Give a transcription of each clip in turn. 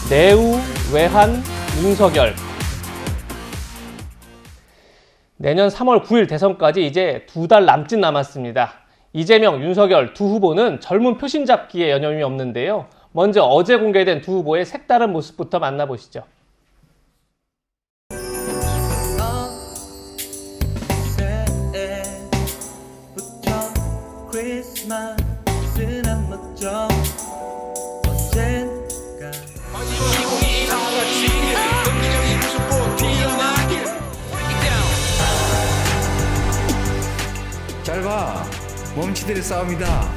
내우, 외환, 윤석열. 내년 3월 9일 대선까지 이제 2달 남짓 남았습니다. 이재명, 윤석열 두 후보는 젊은 표심 잡기에 여념이 없는데요. 먼저 어제 공개된 두 후보의 색다른 모습부터 만나보시죠. 잘 봐, 몸치들의 싸움이다.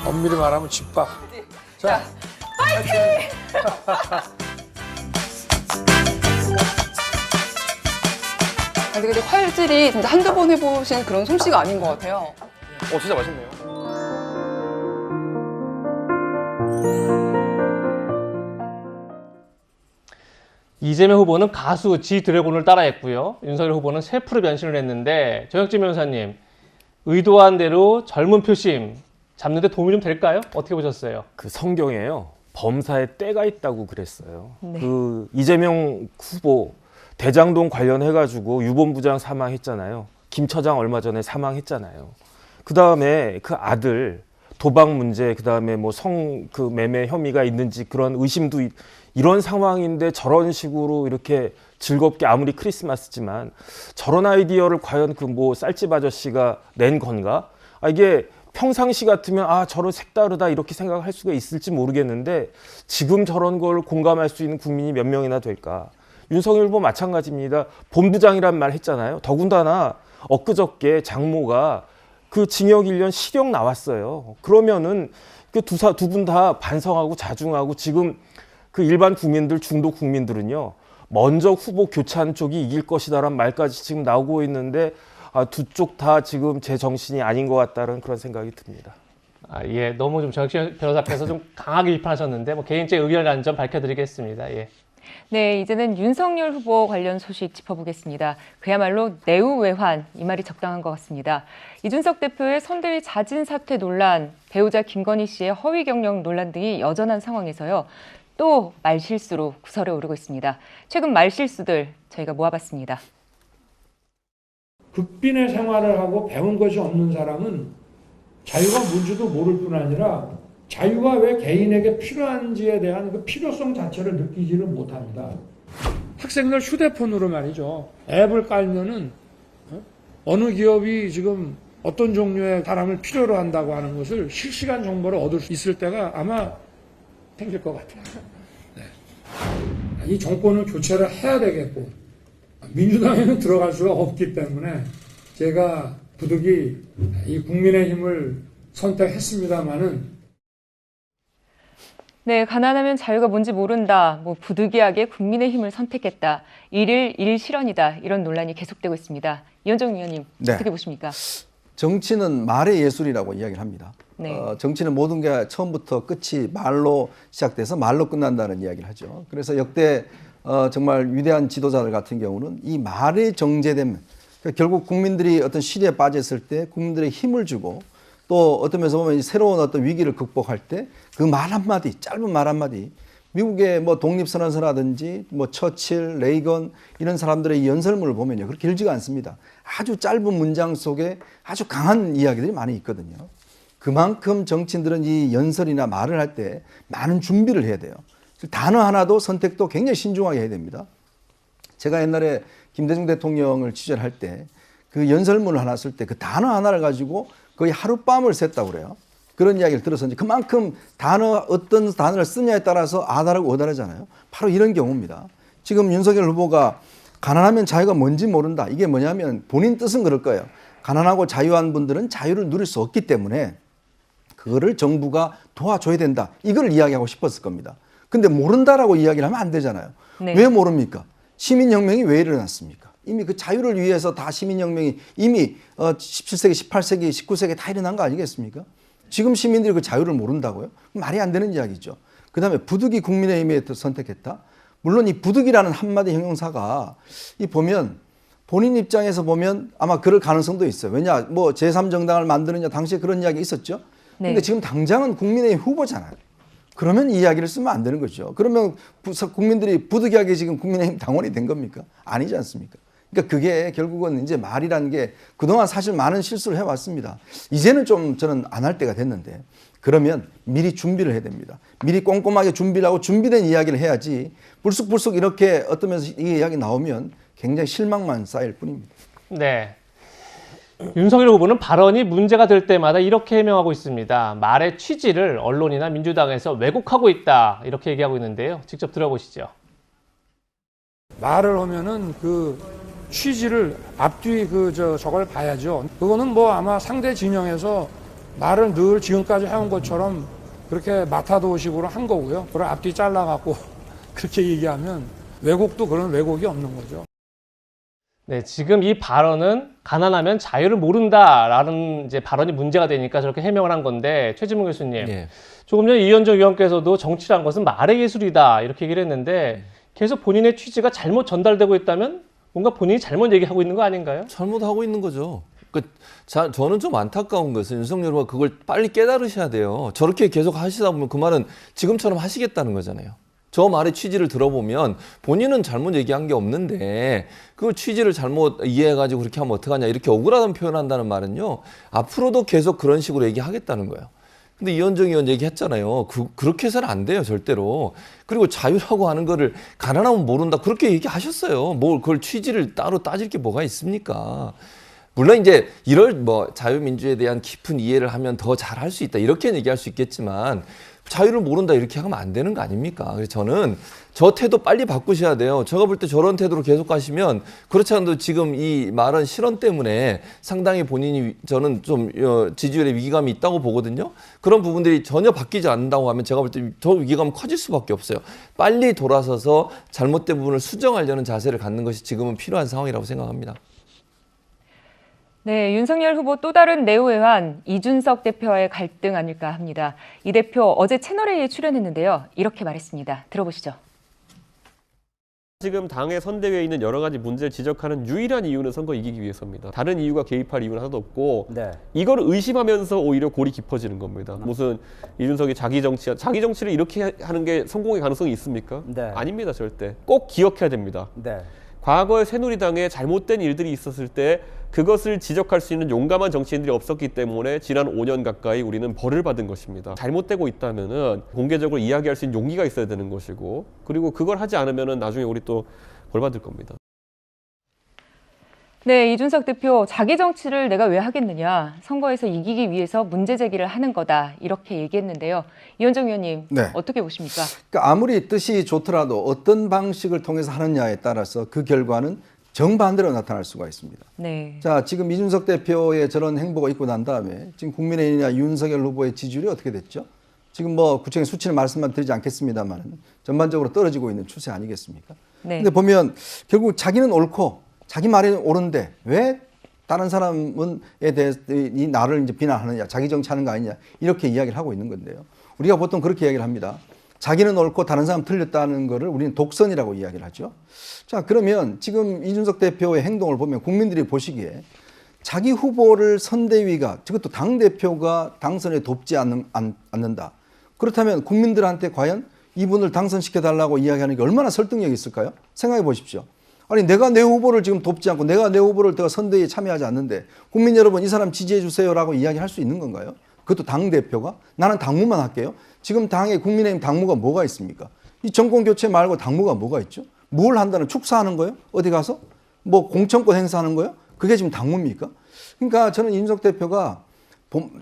엄밀히 말하면 집밥. 자, 근데 활질이 진짜 한두 번 해보신 그런 솜씨가 아닌 것 같아요. 진짜 맛있네요. 이재명 후보는 가수 지드래곤을 따라했고요. 윤석열 후보는 셰프로 변신을 했는데 정혁진 변호사님, 의도한 대로 젊은 표심 잡는 데 도움이 좀 될까요? 어떻게 보셨어요? 그 성경에요. 범사에 때가 있다고 그랬어요. 네. 그 이재명 후보 대장동 관련해가지고 유본부장 사망했잖아요. 김 처장 얼마 전에 사망했잖아요. 그 다음에 그 아들 도박 문제, 그 다음에 뭐 그 매매 혐의가 있는지 그런 의심도 이런 상황인데 저런 식으로 이렇게 즐겁게 아무리 크리스마스지만 저런 아이디어를 과연 그 뭐 쌀집 아저씨가 낸 건가? 이게 평상시 같으면 저런 색다르다 이렇게 생각할 수가 있을지 모르겠는데 지금 저런 걸 공감할 수 있는 국민이 몇 명이나 될까? 윤석열 후보 마찬가지입니다. 본부장이란 말 했잖아요. 더군다나 엊그저께 장모가 그 징역 1년 실형 나왔어요. 그러면은 그 두 분 다 반성하고 자중하고 지금 그 일반 국민들, 중도 국민들은요. 먼저 후보 교체하는 쪽이 이길 것이다라는 말까지 지금 나오고 있는데 두 쪽 다 지금 제 정신이 아닌 것 같다는 그런 생각이 듭니다. 예, 너무 좀 정혁진 변호사께서 좀 강하게 비판하셨는데 뭐 개인적인 의견이라는 점 밝혀드리겠습니다. 예. 네, 이제는 윤석열 후보 관련 소식 짚어보겠습니다. 그야말로 내우외환, 이 말이 적당한 것 같습니다. 이준석 대표의 선대위 자진 사퇴 논란, 배우자 김건희 씨의 허위 경력 논란 등이 여전한 상황에서요. 또 말실수로 구설에 오르고 있습니다. 최근 말실수들 저희가 모아봤습니다. 극빈의 생활을 하고 배운 것이 없는 사람은 자유가 뭔지도 모를 뿐 아니라 자유가 왜 개인에게 필요한지에 대한 그 필요성 자체를 느끼지를 못합니다. 학생들 휴대폰으로 말이죠. 앱을 깔면은 어느 기업이 지금 어떤 종류의 사람을 필요로 한다고 하는 것을 실시간 정보를 얻을 수 있을 때가 아마 생길 것 같아요. 네. 이 정권은 교체를 해야 되겠고 민주당에는 들어갈 수가 없기 때문에 제가 부득이 이 국민의힘을 선택했습니다마는 네, 가난하면 자유가 뭔지 모른다. 부득이하게 국민의힘을 선택했다. 일일 일실현이다. 이런 논란이 계속되고 있습니다. 이현정 위원님, 네. 어떻게 보십니까? 정치는 말의 예술이라고 이야기를 합니다. 네. 정치는 모든 게 처음부터 끝이 말로 시작돼서 말로 끝난다는 이야기를 하죠. 그래서 역대 정말 위대한 지도자들 같은 경우는 이 말의 정제됨, 그러니까 결국 국민들이 어떤 시대에 빠졌을 때 국민들의 힘을 주고 또 어떤 면에서 보면 새로운 어떤 위기를 극복할 때 그 말 한마디, 짧은 말 한마디, 미국의 뭐 독립선언서라든지 뭐 처칠, 레이건 이런 사람들의 연설문을 보면요. 그렇게 길지가 않습니다. 아주 짧은 문장 속에 아주 강한 이야기들이 많이 있거든요. 그만큼 정치인들은 이 연설이나 말을 할 때 많은 준비를 해야 돼요. 단어 하나도 선택도 굉장히 신중하게 해야 됩니다. 제가 옛날에 김대중 대통령을 취재할 때 그 연설문을 하나 쓸 때 그 단어 하나를 가지고 거의 하룻밤을 샜다고 그래요. 그런 이야기를 들었었는데 그만큼 어떤 단어를 쓰냐에 따라서 다르고 어다르잖아요. 바로 이런 경우입니다. 지금 윤석열 후보가 가난하면 자유가 뭔지 모른다. 이게 뭐냐면 본인 뜻은 그럴 거예요. 가난하고 자유한 분들은 자유를 누릴 수 없기 때문에 그거를 정부가 도와줘야 된다. 이걸 이야기하고 싶었을 겁니다. 근데 모른다라고 이야기를 하면 안 되잖아요. 네. 왜 모릅니까? 시민혁명이 왜 일어났습니까? 이미 그 자유를 위해서 다 시민혁명이 이미 17세기, 18세기, 19세기 다 일어난 거 아니겠습니까? 지금 시민들이 그 자유를 모른다고요? 말이 안 되는 이야기죠. 그 다음에 부득이 국민의힘에 선택했다. 물론 이 부득이라는 한마디 형용사가 이 보면 본인 입장에서 보면 아마 그럴 가능성도 있어요. 왜냐, 뭐 제3정당을 만드느냐 당시에 그런 이야기 있었죠. 근데 네. 지금 당장은 국민의힘 후보잖아요. 그러면 이 이야기를 쓰면 안 되는 거죠. 그러면 국민들이 부득이하게 지금 국민의힘 당원이 된 겁니까? 아니지 않습니까? 그러니까 그게 결국은 이제 말이라는 게 그동안 사실 많은 실수를 해왔습니다. 이제는 좀 저는 안 할 때가 됐는데 그러면 미리 준비를 해야 됩니다. 미리 꼼꼼하게 준비를 하고 준비된 이야기를 해야지 불쑥불쑥 이렇게 어떤 면에서 이 이야기 나오면 굉장히 실망만 쌓일 뿐입니다. 네. 윤석열 후보는 발언이 문제가 될 때마다 이렇게 해명하고 있습니다. 말의 취지를 언론이나 민주당에서 왜곡하고 있다 이렇게 얘기하고 있는데요. 직접 들어보시죠. 말을 하면은 그 취지를 앞뒤 저걸 봐야죠. 그거는 뭐 아마 상대 진영에서 말을 늘 지금까지 해온 것처럼 그렇게 마타도식으로 한 거고요. 그걸 앞뒤 잘라갖고 그렇게 얘기하면 왜곡도 그런 왜곡이 없는 거죠. 네, 지금 이 발언은 가난하면 자유를 모른다라는 이제 발언이 문제가 되니까 저렇게 해명을 한 건데 최지문 교수님, 예. 조금 전에 이현정 의원께서도 정치란 것은 말의 예술이다 이렇게 얘기를 했는데 계속 본인의 취지가 잘못 전달되고 있다면 뭔가 본인이 잘못 얘기하고 있는 거 아닌가요? 잘못하고 있는 거죠. 저는 좀 안타까운 것은 윤석열 후보가 그걸 빨리 깨달으셔야 돼요. 저렇게 계속 하시다 보면 그 말은 지금처럼 하시겠다는 거잖아요. 저 말의 취지를 들어보면 본인은 잘못 얘기한 게 없는데 그 취지를 잘못 이해해가지고 그렇게 하면 어떡하냐 이렇게 억울하다는 표현한다는 말은요. 앞으로도 계속 그런 식으로 얘기하겠다는 거예요. 근데 이현정 의원 얘기했잖아요. 그렇게 해서는 안 돼요, 절대로. 그리고 자유라고 하는 거를 가난하면 모른다. 그렇게 얘기하셨어요. 뭐 그걸 취지를 따로 따질 게 뭐가 있습니까? 물론 이제 이럴 뭐 자유민주에 대한 깊은 이해를 하면 더 잘할 수 있다. 이렇게 얘기할 수 있겠지만 자유를 모른다 이렇게 하면 안 되는 거 아닙니까? 그래서 저는 저 태도 빨리 바꾸셔야 돼요. 제가 볼 때 저런 태도로 계속 가시면 그렇지 않아도 지금 이 말은 실언 때문에 상당히 본인이 저는 좀 지지율에 위기감이 있다고 보거든요. 그런 부분들이 전혀 바뀌지 않는다고 하면 제가 볼 때 더 위기감은 커질 수밖에 없어요. 빨리 돌아서서 잘못된 부분을 수정하려는 자세를 갖는 것이 지금은 필요한 상황이라고 생각합니다. 네, 윤석열 후보 또 다른 내후외환 이준석 대표와의 갈등 아닐까 합니다. 이 대표 어제 채널A에 출연했는데요. 이렇게 말했습니다. 들어보시죠. 지금 당의 선대위에 있는 여러 가지 문제를 지적하는 유일한 이유는 선거 이기기 위해서입니다. 다른 이유가 개입할 이유는 하나도 없고 이걸 의심하면서 오히려 골이 깊어지는 겁니다. 무슨 이준석이 자기 정치를 이렇게 하는 게 성공의 가능성이 있습니까? 아닙니다, 절대. 꼭 기억해야 됩니다. 과거에 새누리당에 잘못된 일들이 있었을 때 그것을 지적할 수 있는 용감한 정치인들이 없었기 때문에 지난 5년 가까이 우리는 벌을 받은 것입니다. 잘못되고 있다면은 공개적으로 이야기할 수 있는 용기가 있어야 되는 것이고, 그리고 그걸 하지 않으면은 나중에 우리 또 벌 받을 겁니다. 네, 이준석 대표 자기 정치를 내가 왜 하겠느냐. 선거에서 이기기 위해서 문제 제기를 하는 거다. 이렇게 얘기했는데요. 이현정 의원님, 네. 어떻게 보십니까? 그러니까 아무리 뜻이 좋더라도 어떤 방식을 통해서 하느냐에 따라서 그 결과는 정반대로 나타날 수가 있습니다. 네. 자, 지금 이준석 대표의 저런 행보가 있고 난 다음에 지금 국민의힘이나 윤석열 후보의 지지율이 어떻게 됐죠? 지금 뭐 구체적인 수치는 말씀만 드리지 않겠습니다만 전반적으로 떨어지고 있는 추세 아니겠습니까? 네. 근데 보면 결국 자기는 옳고 자기 말이 옳은데 왜 다른 사람에 대해서 이 나를 이제 비난하느냐, 자기 정치하는 거 아니냐 이렇게 이야기를 하고 있는 건데요. 우리가 보통 그렇게 이야기를 합니다. 자기는 옳고 다른 사람 틀렸다는 거를 우리는 독선이라고 이야기를 하죠. 자, 그러면 지금 이준석 대표의 행동을 보면 국민들이 보시기에 자기 후보를 선대위가, 그것도 당대표가 당선에 돕지 않는다. 그렇다면 국민들한테 과연 이분을 당선시켜달라고 이야기하는 게 얼마나 설득력이 있을까요? 생각해 보십시오. 아니, 내가 내 후보를 지금 돕지 않고 내가 내 후보를 내가 선대위에 참여하지 않는데 국민 여러분 이 사람 지지해 주세요라고 이야기할 수 있는 건가요? 그것도 당대표가? 나는 당무만 할게요. 지금 당에 국민의힘 당무가 뭐가 있습니까? 이 정권 교체 말고 당무가 뭐가 있죠? 뭘 한다는, 축사하는 거예요? 어디 가서? 뭐 공천권 행사하는 거예요? 그게 지금 당무입니까? 그러니까 저는 이준석 대표가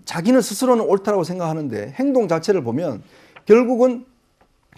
자기는 스스로는 옳다라고 생각하는데 행동 자체를 보면 결국은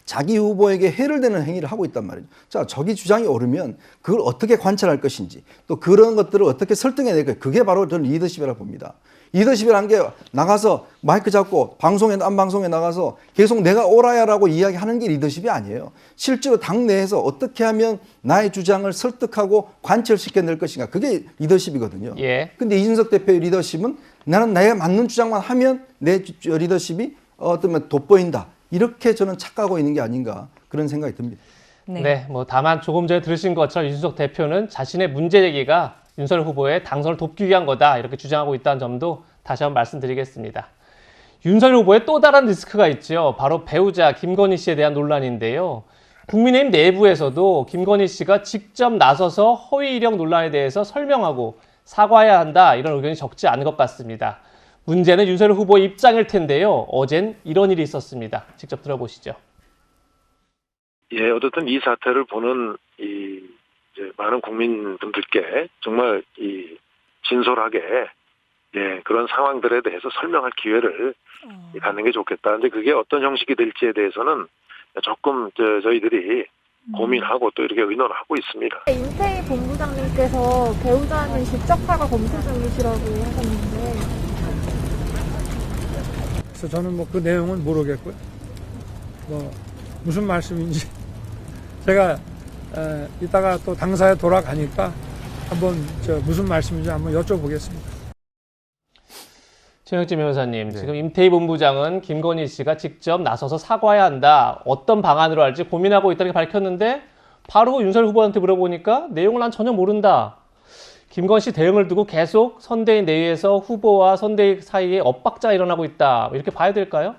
자기 후보에게 해를 되는 행위를 하고 있단 말이죠. 자, 저기 주장이 오르면 그걸 어떻게 관찰할 것인지 또 그런 것들을 어떻게 설득해낼 것인지 그게 바로 저는 리더십이라고 봅니다. 리더십이라는 게 나가서 마이크 잡고 방송에 안 방송에 나가서 계속 내가 옳아야라고 이야기하는 게 리더십이 아니에요. 실제로 당 내에서 어떻게 하면 나의 주장을 설득하고 관철시켜낼 것인가 그게 리더십이거든요. 예. 근데 이준석 대표의 리더십은 나는 내가 맞는 주장만 하면 내 리더십이 어떤 돋보인다. 이렇게 저는 착각하고 있는 게 아닌가 그런 생각이 듭니다. 네, 뭐 다만 조금 전에 들으신 것처럼 이준석 대표는 자신의 문제 제기가 윤석열 후보의 당선을 돕기 위한 거다 이렇게 주장하고 있다는 점도 다시 한번 말씀드리겠습니다. 윤석열 후보의 또 다른 리스크가 있죠. 바로 배우자 김건희 씨에 대한 논란인데요. 국민의힘 내부에서도 김건희 씨가 직접 나서서 허위 이력 논란에 대해서 설명하고 사과해야 한다 이런 의견이 적지 않은 것 같습니다. 문제는 윤석열 후보의 입장일 텐데요. 어젠 이런 일이 있었습니다. 직접 들어보시죠. 예, 어쨌든 이 사태를 보는 이제 많은 국민분들께 정말 진솔하게 그런 상황들에 대해서 설명할 기회를 갖는 게 좋겠다. 근데 그게 어떤 형식이 될지에 대해서는 조금 저희들이 고민하고 또 이렇게 의논을 하고 있습니다. 임태희 본부장님께서 배우자는 직접 사과 검토 중이시라고 하셨는데. 그래서 저는 뭐 그 내용은 모르겠고요. 뭐 무슨 말씀인지 제가 이따가 또 당사에 돌아가니까 한번 무슨 말씀인지 한번 여쭤보겠습니다. 최영진 변호사님, 지금 임태희 본부장은 김건희 씨가 직접 나서서 사과해야 한다. 어떤 방안으로 할지 고민하고 있다고 밝혔는데 바로 윤석열 후보한테 물어보니까 내용을 난 전혀 모른다. 김건희 씨 대응을 두고 계속 선대위 내에서 후보와 선대위 사이에 엇박자가 일어나고 있다. 이렇게 봐야 될까요?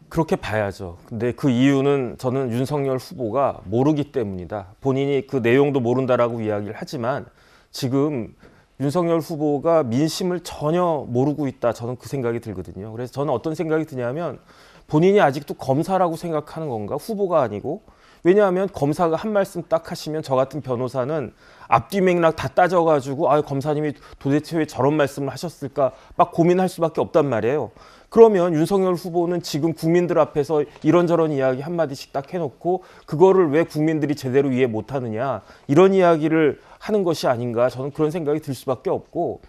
그렇게 봐야죠. 근데 그 이유는 저는 윤석열 후보가 모르기 때문이다. 본인이 그 내용도 모른다라고 이야기를 하지만 지금 윤석열 후보가 민심을 전혀 모르고 있다. 저는 그 생각이 들거든요. 그래서 저는 어떤 생각이 드냐면 본인이 아직도 검사라고 생각하는 건가? 후보가 아니고. 왜냐하면 검사가 한 말씀 딱 하시면 저 같은 변호사는 앞뒤 맥락 다 따져가지고 검사님이 도대체 왜 저런 말씀을 하셨을까 막 고민할 수밖에 없단 말이에요. 그러면 윤석열 후보는 지금 국민들 앞에서 이런저런 이야기 한마디씩 딱 해놓고 그거를 왜 국민들이 제대로 이해 못하느냐 이런 이야기를 하는 것이 아닌가 저는 그런 생각이 들 수밖에 없고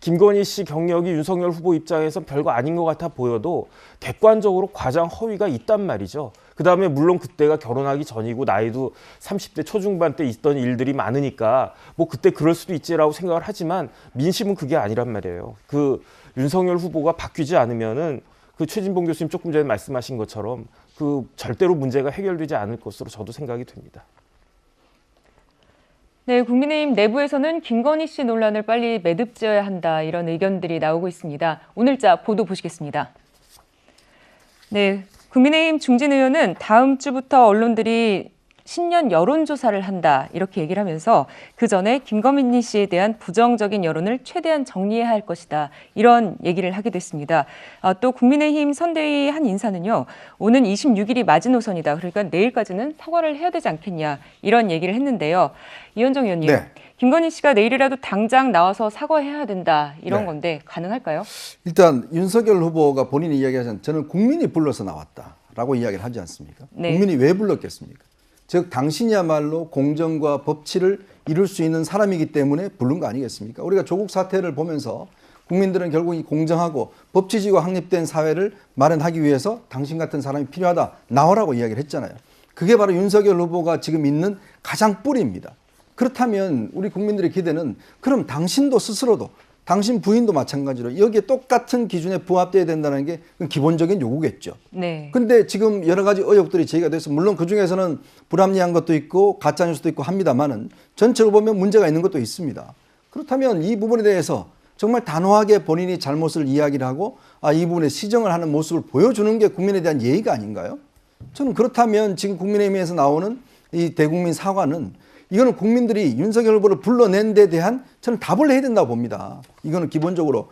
김건희 씨 경력이 윤석열 후보 입장에서 별거 아닌 것 같아 보여도 객관적으로 과장 허위가 있단 말이죠. 그다음에 물론 그때가 결혼하기 전이고 나이도 30대 초중반 때 있던 일들이 많으니까 뭐 그때 그럴 수도 있지라고 생각을 하지만 민심은 그게 아니란 말이에요. 그 윤석열 후보가 바뀌지 않으면은 그 최진봉 교수님 조금 전에 말씀하신 것처럼 그 절대로 문제가 해결되지 않을 것으로 저도 생각이 됩니다. 네, 국민의힘 내부에서는 김건희 씨 논란을 빨리 매듭지어야 한다 이런 의견들이 나오고 있습니다. 오늘자 보도 보시겠습니다. 네, 국민의힘 중진 의원은 다음 주부터 언론들이 신년 여론조사를 한다 이렇게 얘기를 하면서 그 전에 김건희 씨에 대한 부정적인 여론을 최대한 정리해야 할 것이다 이런 얘기를 하게 됐습니다. 또 국민의힘 선대위 한 인사는요. 오는 26일이 마지노선이다. 그러니까 내일까지는 사과를 해야 되지 않겠냐 이런 얘기를 했는데요. 이현정 의원님, 네. 김건희 씨가 내일이라도 당장 나와서 사과해야 된다 이런 네. 건데 가능할까요? 일단 윤석열 후보가 본인이 이야기하자면 저는 국민이 불러서 나왔다라고 이야기를 하지 않습니까? 네. 국민이 왜 불렀겠습니까? 즉 당신이야말로 공정과 법치를 이룰 수 있는 사람이기 때문에 부른 거 아니겠습니까? 우리가 조국 사태를 보면서 국민들은 결국 이 공정하고 법치주의가 확립된 사회를 마련하기 위해서 당신 같은 사람이 필요하다. 나오라고 이야기를 했잖아요. 그게 바로 윤석열 후보가 지금 있는 가장 뿌리입니다. 그렇다면 우리 국민들의 기대는 그럼 당신도 스스로도 당신 부인도 마찬가지로 여기에 똑같은 기준에 부합돼야 된다는 게 기본적인 요구겠죠. 네. 근데 지금 여러 가지 의혹들이 제기가 돼서 물론 그중에서는 불합리한 것도 있고 가짜뉴스도 있고 합니다만은 전체로 보면 문제가 있는 것도 있습니다. 그렇다면 이 부분에 대해서 정말 단호하게 본인이 잘못을 이야기를 하고 이 부분에 시정을 하는 모습을 보여주는 게 국민에 대한 예의가 아닌가요? 저는 그렇다면 지금 국민의힘에서 나오는 이 대국민 사과는 이거는 국민들이 윤석열 후보를 불러낸 데 대한 저는 답을 해야 된다고 봅니다. 이거는 기본적으로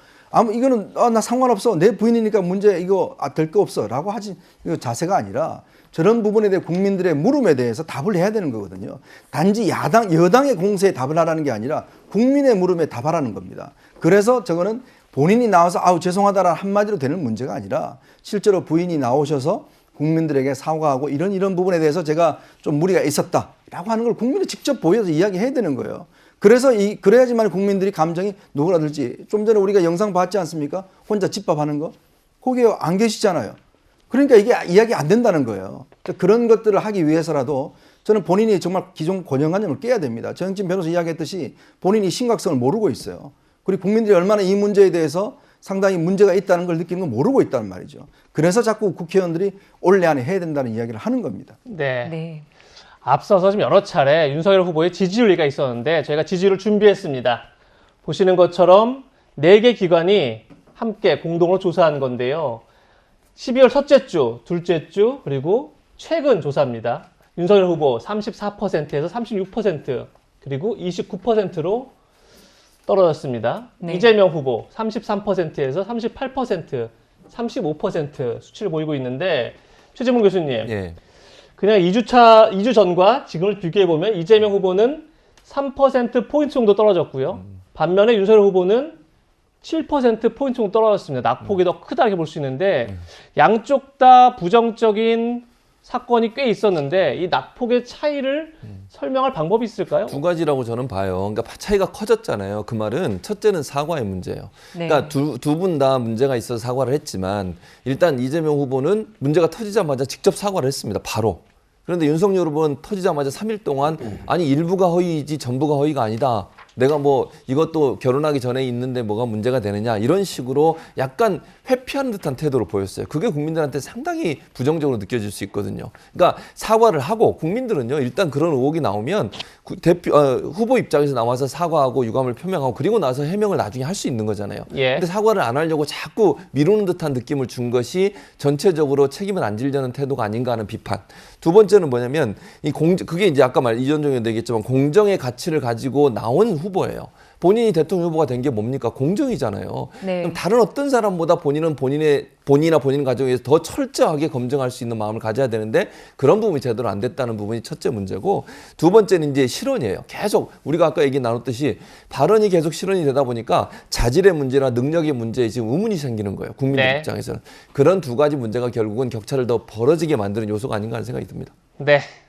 이거는 나 상관없어 내 부인이니까 문제 이거 될 거 없어 라고 하지 이거 자세가 아니라 저런 부분에 대해 국민들의 물음에 대해서 답을 해야 되는 거거든요. 단지 여당의 공세에 답을 하라는 게 아니라 국민의 물음에 답하라는 겁니다. 그래서 저거는 본인이 나와서 죄송하다라는 한마디로 되는 문제가 아니라 실제로 부인이 나오셔서 국민들에게 사과하고 이런 부분에 대해서 제가 좀 무리가 있었다라고 하는 걸 국민이 직접 보여서 이야기해야 되는 거예요. 그래서 그래야지만 국민들이 감정이 누그러들지. 좀 전에 우리가 영상 봤지 않습니까? 혼자 집밥하는 거. 거기에 안 계시잖아요. 그러니까 이게 이야기 안 된다는 거예요. 그런 것들을 하기 위해서라도 저는 본인이 정말 기존 고정관념을 깨야 됩니다. 정영진 변호사 이야기했듯이 본인이 심각성을 모르고 있어요. 그리고 국민들이 얼마나 이 문제에 대해서 상당히 문제가 있다는 걸 느끼는 걸 모르고 있다는 말이죠. 그래서 자꾸 국회의원들이 올해 안에 해야 된다는 이야기를 하는 겁니다. 네. 네. 앞서서 좀 여러 차례 윤석열 후보의 지지율이 있었는데 저희가 지지율을 준비했습니다. 보시는 것처럼 4개 기관이 함께 공동으로 조사한 건데요. 12월 첫째 주, 둘째 주, 그리고 최근 조사입니다. 윤석열 후보 34%에서 36%, 그리고 29%로 떨어졌습니다. 네. 이재명 후보 33%에서 38%, 35% 수치를 보이고 있는데 최재문 교수님, 예. 그냥 2주 전과 지금을 비교해보면 이재명 후보는 3%포인트 정도 떨어졌고요. 반면에 윤석열 후보는 7%포인트 정도 떨어졌습니다. 낙폭이 더 크다 이렇게 볼 수 있는데 양쪽 다 부정적인 사건이 꽤 있었는데 이 낙폭의 차이를 설명할 방법이 있을까요? 두 가지라고 저는 봐요. 그러니까 차이가 커졌잖아요. 그 말은 첫째는 사과의 문제예요. 네. 그러니까 두 분 다 문제가 있어서 사과를 했지만 일단 이재명 후보는 문제가 터지자마자 직접 사과를 했습니다. 바로. 그런데 윤석열 후보는 터지자마자 3일 동안 아니 일부가 허위이지 전부가 허위가 아니다. 내가 뭐 이것도 결혼하기 전에 있는데 뭐가 문제가 되느냐 이런 식으로 약간 회피하는 듯한 태도를 보였어요. 그게 국민들한테 상당히 부정적으로 느껴질 수 있거든요. 그러니까 사과를 하고 국민들은요 일단 그런 의혹이 나오면 후보 입장에서 나와서 사과하고 유감을 표명하고 그리고 나서 해명을 나중에 할 수 있는 거잖아요. 예. 근데 사과를 안 하려고 자꾸 미루는 듯한 느낌을 준 것이 전체적으로 책임을 안 지려는 태도가 아닌가 하는 비판. 두 번째는 뭐냐면 그게 이제 아까 이전정 의원도 얘기했지만 공정의 가치를 가지고 나온 후보예요. 본인이 대통령 후보가 된 게 뭡니까? 공정이잖아요. 네. 그럼 다른 어떤 사람보다 본인이나 본인 가정에 의해서 더 철저하게 검증할 수 있는 마음을 가져야 되는데 그런 부분이 제대로 안 됐다는 부분이 첫째 문제고 두 번째는 이제 실언이에요. 계속 우리가 아까 얘기 나눴듯이 발언이 계속 실언이 되다 보니까 자질의 문제나 능력의 문제에 지금 의문이 생기는 거예요. 국민들 네. 입장에서는. 그런 두 가지 문제가 결국은 격차를 더 벌어지게 만드는 요소가 아닌가 하는 생각이 듭니다. 네.